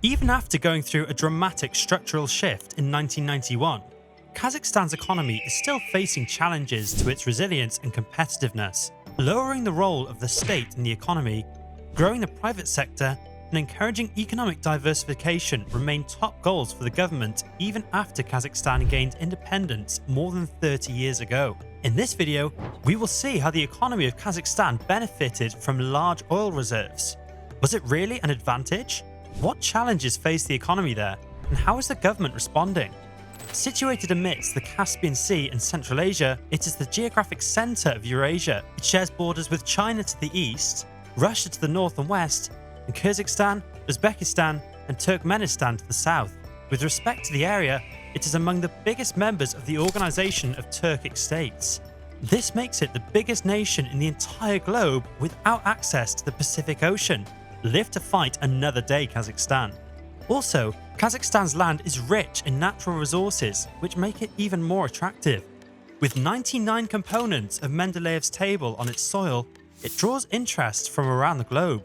Even after going through a dramatic structural shift in 1991, Kazakhstan's economy is still facing challenges to its resilience and competitiveness. Lowering the role of the state in the economy, growing the private sector, and encouraging economic diversification remain top goals for the government even after Kazakhstan gained independence more than 30 years ago. In this video, we will see how the economy of Kazakhstan benefited from large oil reserves. Was it really an advantage? What challenges face the economy there, and how is the government responding? Situated amidst the Caspian Sea and Central Asia, it is the geographic centre of Eurasia. It shares borders with China to the east, Russia to the north and west, and Kazakhstan, Uzbekistan, and Turkmenistan to the south. With respect to the area, it is among the biggest members of the Organization of Turkic States. This makes it the biggest nation in the entire globe without access to the Pacific Ocean. Live to fight another day, Kazakhstan. Also, Kazakhstan's land is rich in natural resources, which make it even more attractive. With 99 components of Mendeleev's table on its soil, it draws interest from around the globe,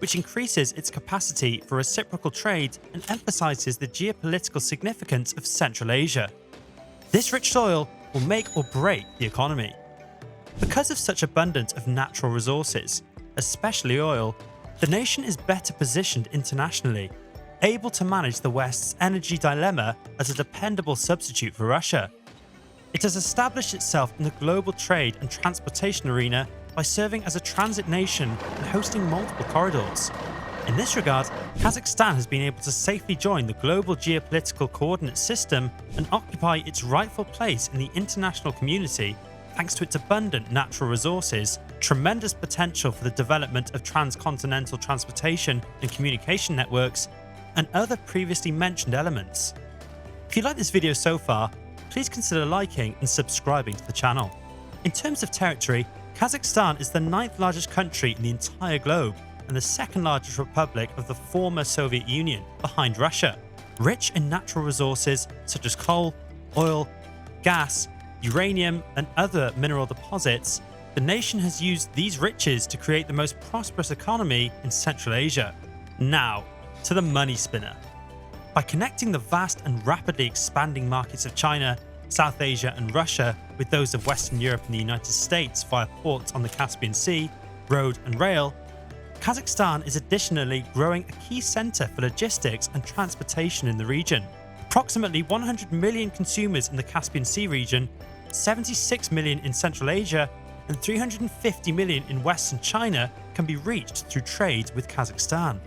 which increases its capacity for reciprocal trade and emphasizes the geopolitical significance of Central Asia. This rich soil will make or break the economy. Because of such abundance of natural resources, especially oil, the nation is better positioned internationally, able to manage the West's energy dilemma as a dependable substitute for Russia. It has established itself in the global trade and transportation arena by serving as a transit nation and hosting multiple corridors. In this regard, Kazakhstan has been able to safely join the global geopolitical coordinate system and occupy its rightful place in the international community thanks to its abundant natural resources, tremendous potential for the development of transcontinental transportation and communication networks, and other previously mentioned elements. If you like this video so far, please consider liking and subscribing to the channel. In terms of territory, Kazakhstan is the 9th largest country in the entire globe and the 2nd largest republic of the former Soviet Union, behind Russia. Rich in natural resources such as coal, oil, gas, uranium, and other mineral deposits, the nation has used these riches to create the most prosperous economy in Central Asia. Now, to the money spinner. By connecting the vast and rapidly expanding markets of China, South Asia, and Russia with those of Western Europe and the United States via ports on the Caspian Sea, road, and rail, Kazakhstan is additionally growing a key centre for logistics and transportation in the region. Approximately 100 million consumers in the Caspian Sea region, 76 million in Central Asia, and 350 million in Western China can be reached through trade with Kazakhstan.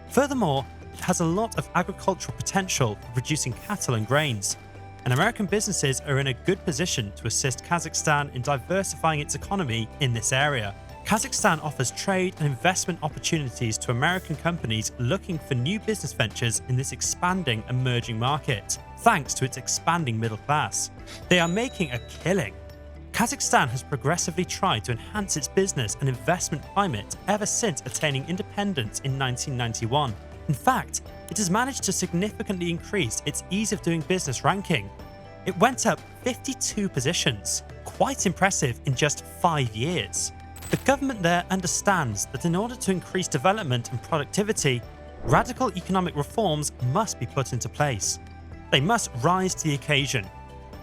Furthermore, it has a lot of agricultural potential for producing cattle and grains, and American businesses are in a good position to assist Kazakhstan in diversifying its economy in this area. Kazakhstan offers trade and investment opportunities to American companies looking for new business ventures in this expanding emerging market, thanks to its expanding middle class. They are making a killing. Kazakhstan has progressively tried to enhance its business and investment climate ever since attaining independence in 1991. In fact, it has managed to significantly increase its ease of doing business ranking. It went up 52 positions, quite impressive in just 5 years. The government there understands that in order to increase development and productivity, radical economic reforms must be put into place. They must rise to the occasion.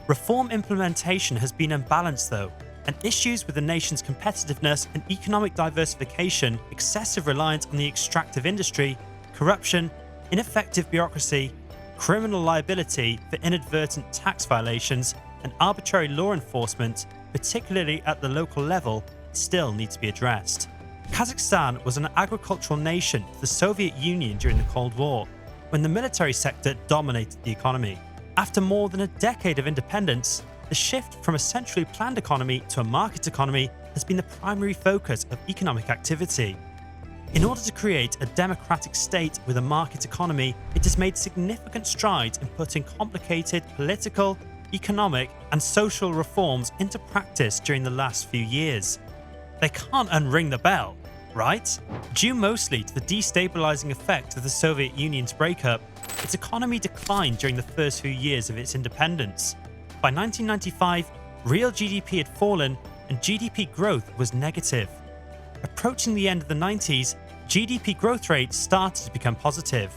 Reform implementation has been unbalanced though, and issues with the nation's competitiveness and economic diversification, excessive reliance on the extractive industry, corruption, ineffective bureaucracy, criminal liability for inadvertent tax violations, and arbitrary law enforcement, particularly at the local level, still need to be addressed. Kazakhstan was an agricultural nation to the Soviet Union during the Cold War, when the military sector dominated the economy. After more than a decade of independence, the shift from a centrally planned economy to a market economy has been the primary focus of economic activity. In order to create a democratic state with a market economy, it has made significant strides in putting complicated political, economic, and social reforms into practice during the last few years. They can't unring the bell, right? Due mostly to the destabilizing effect of the Soviet Union's breakup, its economy declined during the first few years of its independence. By 1995, real GDP had fallen and GDP growth was negative. Approaching the end of the 90s, GDP growth rates started to become positive.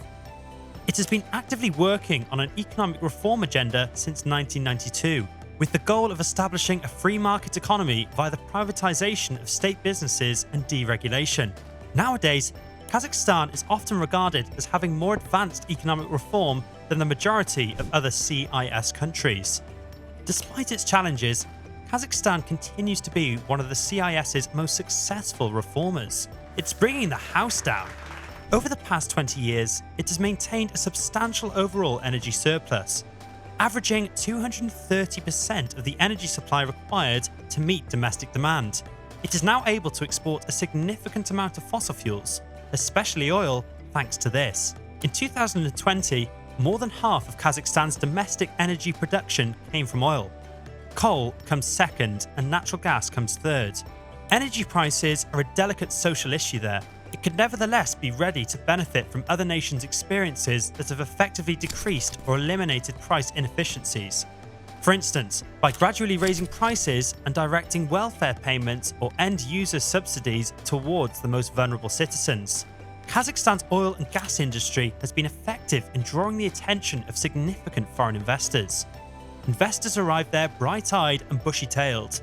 It has been actively working on an economic reform agenda since 1992, with the goal of establishing a free market economy via the privatization of state businesses and deregulation. Nowadays, Kazakhstan is often regarded as having more advanced economic reform than the majority of other CIS countries. Despite its challenges, Kazakhstan continues to be one of the CIS's most successful reformers. It's bringing the house down. Over the past 20 years, it has maintained a substantial overall energy surplus, averaging 230% of the energy supply required to meet domestic demand. It is now able to export a significant amount of fossil fuels, especially oil, thanks to this. In 2020, more than half of Kazakhstan's domestic energy production came from oil. Coal comes second and natural gas comes third. Energy prices are a delicate social issue there. It could nevertheless be ready to benefit from other nations' experiences that have effectively decreased or eliminated price inefficiencies. For instance, by gradually raising prices and directing welfare payments or end-user subsidies towards the most vulnerable citizens. Kazakhstan's oil and gas industry has been effective in drawing the attention of significant foreign investors. Investors arrive there bright-eyed and bushy-tailed.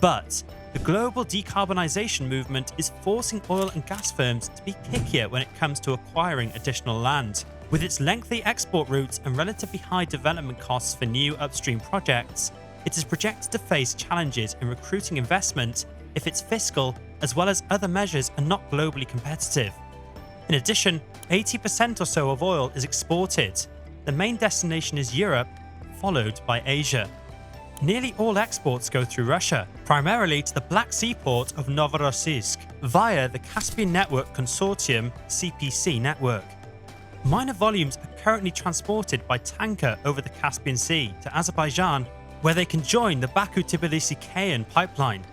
But the global decarbonisation movement is forcing oil and gas firms to be pickier when it comes to acquiring additional land. With its lengthy export routes and relatively high development costs for new upstream projects, it is projected to face challenges in recruiting investment if its fiscal as well as other measures are not globally competitive. In addition, 80% or so of oil is exported. The main destination is Europe, followed by Asia. Nearly all exports go through Russia, primarily to the Black Sea port of Novorossiysk via the Caspian Network Consortium (CPC) network. Minor volumes are currently transported by tanker over the Caspian Sea to Azerbaijan, where they can join the Baku-Tbilisi-Ceyhan pipeline,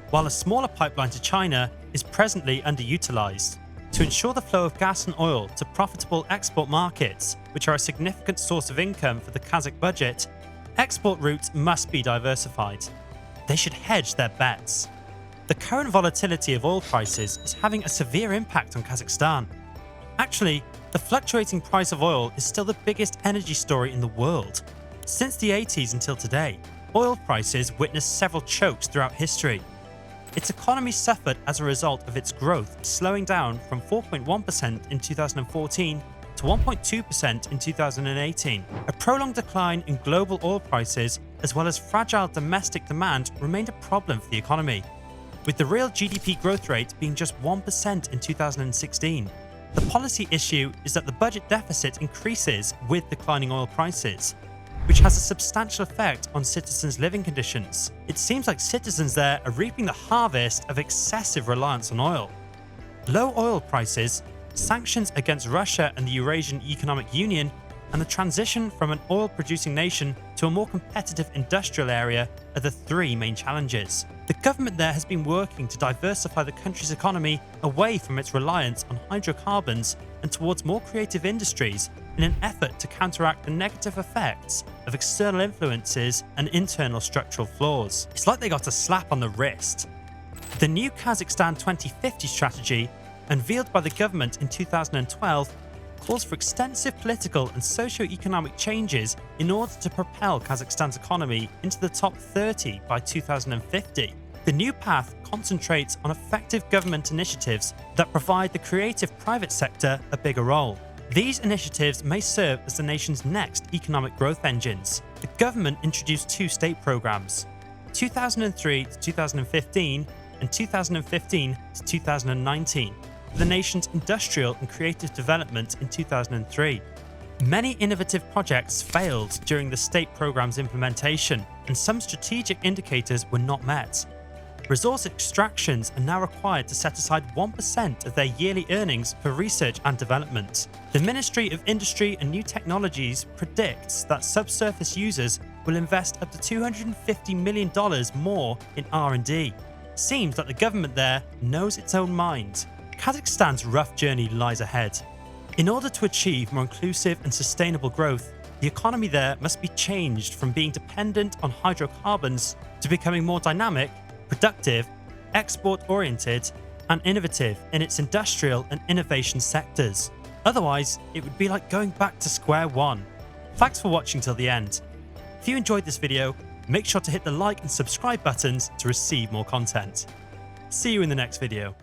while a smaller pipeline to China is presently underutilized. To ensure the flow of gas and oil to profitable export markets, which are a significant source of income for the Kazakh budget, export routes must be diversified. They should hedge their bets. The current volatility of oil prices is having a severe impact on Kazakhstan. Actually, the fluctuating price of oil is still the biggest energy story in the world. Since the 80s until today, oil prices witnessed several chokes throughout history. Its economy suffered as a result of its growth slowing down from 4.1% in 2014 to 1.2% in 2018. A prolonged decline in global oil prices as well as fragile domestic demand remained a problem for the economy, with the real GDP growth rate being just 1% in 2016. The policy issue is that the budget deficit increases with declining oil prices, which has a substantial effect on citizens' living conditions. It seems like citizens there are reaping the harvest of excessive reliance on oil. Low oil prices, sanctions against Russia and the Eurasian Economic Union, and the transition from an oil-producing nation to a more competitive industrial area are the three main challenges. The government there has been working to diversify the country's economy away from its reliance on hydrocarbons and towards more creative industries in an effort to counteract the negative effects of external influences and internal structural flaws. It's like they got a slap on the wrist. The new Kazakhstan 2050 strategy, unveiled by the government in 2012, calls for extensive political and socio-economic changes in order to propel Kazakhstan's economy into the top 30 by 2050. The new path concentrates on effective government initiatives that provide the creative private sector a bigger role. These initiatives may serve as the nation's next economic growth engines. The government introduced two state programs, 2003 to 2015 and 2015 to 2019, for the nation's industrial and creative development in 2003. Many innovative projects failed during the state program's implementation, and some strategic indicators were not met. Resource extractions are now required to set aside 1% of their yearly earnings for research and development. The Ministry of Industry and New Technologies predicts that subsurface users will invest up to $250 million more in R&D. Seems that the government there knows its own mind. Kazakhstan's rough journey lies ahead. In order to achieve more inclusive and sustainable growth, the economy there must be changed from being dependent on hydrocarbons to becoming more dynamic, productive, export-oriented, and innovative in its industrial and innovation sectors. Otherwise, it would be like going back to square one. Thanks for watching till the end. If you enjoyed this video, make sure to hit the like and subscribe buttons to receive more content. See you in the next video.